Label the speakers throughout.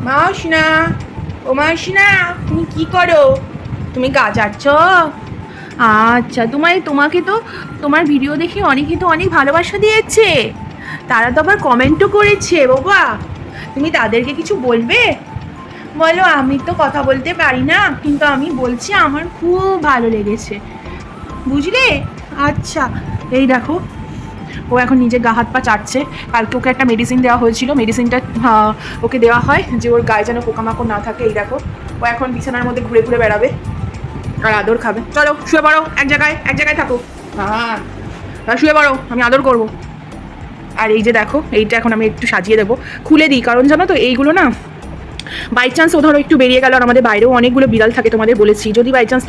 Speaker 1: মাসনা, ও মাসনা, তুমি কি করো? তুমি গাছ আচ্ছ? আচ্ছা, তোমাকে তো তোমার ভিডিও দেখে অনেকে তো অনেক ভালোবাসা দিয়েছে, তারা তো আবার কমেন্টও করেছে বাবা। তুমি তাদেরকে কিছু বলবে? বলো। আমি তো কথা বলতে পারি না, কিন্তু আমি বলছি আমার খুব ভালো লেগেছে, বুঝলে? আচ্ছা, এই দেখো, ও এখন নিজে গা হাত পা চাটছে। কালকে ওকে একটা মেডিসিন দেওয়া হয়েছিল, মেডিসিনটা ওকে দেওয়া হয় যে ওর গায়ে যেন পোকামাকড় না থাকে। এই দেখো, ও এখন বিছানার মধ্যে ঘুরে ঘুরে বেড়াবে আর আদর খাবে। চলো শুয়ে পড়ো, এক জায়গায় থাকো। হ্যাঁ, শুয়ে পড়ো, আমি আদর করবো। আর এই যে দেখো, এইটা এখন আমি একটু সাজিয়ে দেবো, খুলে দিই, কারণ জানো তো এইগুলো না বাই চান্স ও ধরো একটু বেরিয়ে গেল, আর আমাদের বাইরেও অনেকগুলো বিড়াল থাকে, তোমাদের বলেছি, যদি বাই চান্স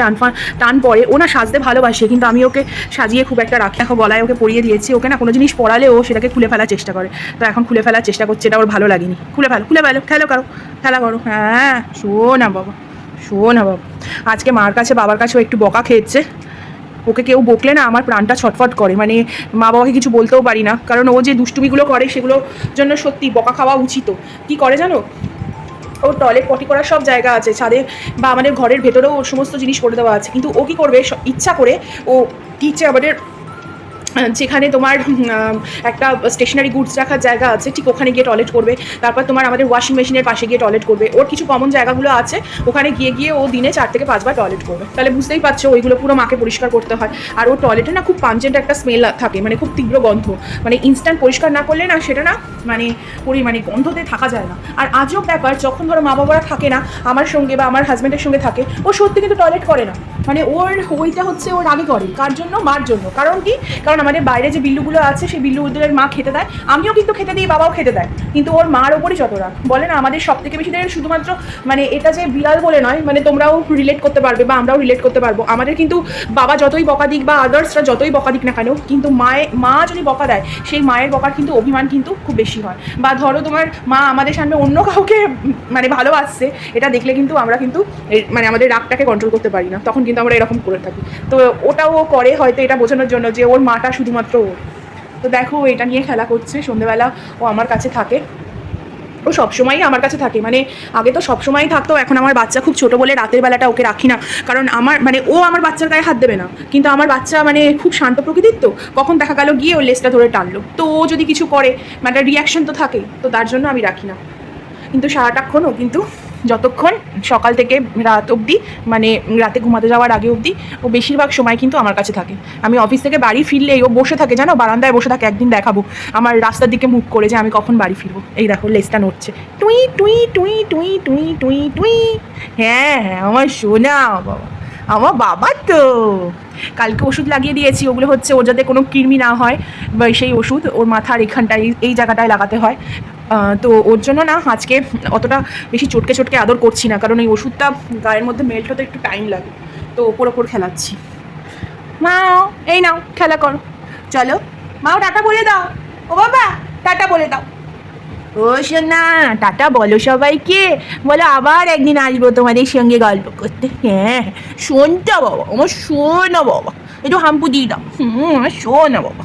Speaker 1: টান পড়ে, ও না সাজতে ভালোবাসে, কিন্তু আমি ওকে সাজিয়ে খুব একটা রাখি। এখন গলায় ওকে পরিয়ে দিয়েছি, ওকে না কোনো জিনিস পরালে ও সেটাকে খুলে ফেলার চেষ্টা করে, তো এখন খুলে ফেলার চেষ্টা করছে, এটা ওর ভালো লাগেনি। খুলে ফেলো খেলা করো। হ্যাঁ, শোনা বাবা, আজকে মার কাছে বাবার কাছেও একটু বকা খেয়েছে। ওকে কেউ বকলে না আমার প্রাণটা ছটফট করে, মানে মা বাবাকে কিছু বলতেও পারি না, কারণ ও যে দুষ্টুমিগুলো করে সেগুলোর জন্য সত্যি বকা খাওয়া উচিত। কি করে জানো, ওর টয়লেট পটি করার সব জায়গা আছে ছাদে, বা আমাদের ঘরের ভেতরেও ওর সমস্ত জিনিস করে দেওয়া আছে, কিন্তু ও কী করবে, ইচ্ছা করে ও কিচ্ছে আমাদের যেখানে তোমার একটা স্টেশনারি গুডস রাখার জায়গা আছে, ঠিক ওখানে গিয়ে টয়লেট করবে। তারপর তোমার আমাদের ওয়াশিং মেশিনের পাশে গিয়ে টয়লেট করবে। ওর কিছু কমন জায়গাগুলো আছে, ওখানে গিয়ে ও দিনে 4 থেকে 5 বার টয়লেট করবে। তাহলে বুঝতেই পারছো, ওইগুলো পুরো মাকে পরিষ্কার করতে হয়। আর ওর টয়লেটে না খুব পাঞ্চেন্ট একটা স্মেল থাকে, মানে খুব তীব্র গন্ধ, মানে ইনস্ট্যান্ট পরিষ্কার না করলে না সেটা না মানে গন্ধতে থাকা যায় না। আর আজব ব্যাপার, যখন ধরো মা বাবারা থাকে না আমার সঙ্গে বা আমার হাজব্যান্ডের সঙ্গে থাকে, ও সত্যি কিন্তু টয়লেট করে না, মানে ওইটা হচ্ছে ওর আগে করে। কার জন্য? মার জন্য। কারণ কি? কারণ আমাদের বাইরে যে বিল্লুগুলো আছে সেই বিল্লুদের মা খেতে দেয়, আমিও কিন্তু খেতে দিই, বাবাও খেতে দেয়, কিন্তু ওর মার ওপরই যত রাগ। বলে না আমাদের সব থেকে বেশি দেয় শুধুমাত্র, মানে এটা যে বিড়াল বলে নয়, মানে তোমরাও রিলেট করতে পারবে বা আমরাও রিলেট করতে পারবো। আমাদের কিন্তু বাবা যতই বকা দিক বা আদার্সরা যতই বকা দিক না কেন, কিন্তু মা যদি বকা দেয়, সেই মায়ের বকার কিন্তু অভিমান কিন্তু খুব বেশি হয়। বা ধরো তোমার মা আমাদের সামনে অন্য কাউকে মানে ভালোবাসছে, এটা দেখলে কিন্তু আমরা কিন্তু মানে আমাদের রাগটাকে কন্ট্রোল করতে পারি না, তখন কিন্তু আমরা এরকম করে থাকি। তো ওটাও ও করে হয়তো এটা বোঝানোর জন্য যে ওর মাটা শুধুমাত্র ওর। তো দেখো, এটা নিয়ে খেলা করছে। সন্ধ্যেবেলা ও আমার কাছে থাকে, ও সবসময়ই আমার কাছে থাকে, মানে আগে তো সবসময়ই থাকতো, এখন আমার বাচ্চা খুব ছোটো বলে রাতের বেলাটা ওকে রাখি না, কারণ আমার মানে ও আমার বাচ্চার গায়ে হাত দেবে না, কিন্তু আমার বাচ্চা মানে খুব শান্ত প্রকৃতির, তো কখন দেখা গেল গিয়ে ওর লেজটা ধরে টানলো, তো ও যদি কিছু করে মানে রিয়াকশন তো থাকেই, তো তার জন্য আমি রাখি না। কিন্তু সারাটাক্ষণও কিন্তু যতক্ষণ সকাল থেকে রাত অবধি, মানে রাতে ঘুমাতে যাওয়ার আগে অবধি, ও বেশিরভাগ সময় কিন্তু আমার কাছে থাকে। আমি অফিস থেকে বাড়ি ফিরলেই ও বসে থাকে, জানো, বারান্দায় বসে থাকে। একদিন দেখাবো আমার রাস্তার দিকে মুখ করে যে আমি কখন বাড়ি ফিরবো। এই দেখো, লেজটা নড়ছে, টুই টুই টুই টুই টুই টুই টুই। হ্যাঁ, আমার সোনা বাবা, আমার বাবা তো। কালকে ওষুধ লাগিয়ে দিয়েছি, ওগুলো হচ্ছে ওর যাতে কোনো কৃমি না হয়, বা সেই ওষুধ ওর মাথার এখানটায় এই জায়গাটায় লাগাতে হয়। তো ওর জন্য না আজকে অতটা বেশি চটকে আদর করছি না, কারণ এই ওষুধটা গায়ের মধ্যে মেল্ট হতে একটু টাইম লাগে, তো ওপর খেলাচ্ছি। মাও, এই নাও খেলা করো, চলো মাও, টাটা বলে দাও। ও বাবা, টাটা বলে দাও। ও সোনা, টাটা বলো সবাইকে, বলো আবার একদিন আসবো তোমাদের সঙ্গে গল্প করতে। হ্যাঁ, শোনটা বাবা, আমার শোনা বাবা, একটু হাম্পু দিয়ে দাও। আমার শোনা বাবা।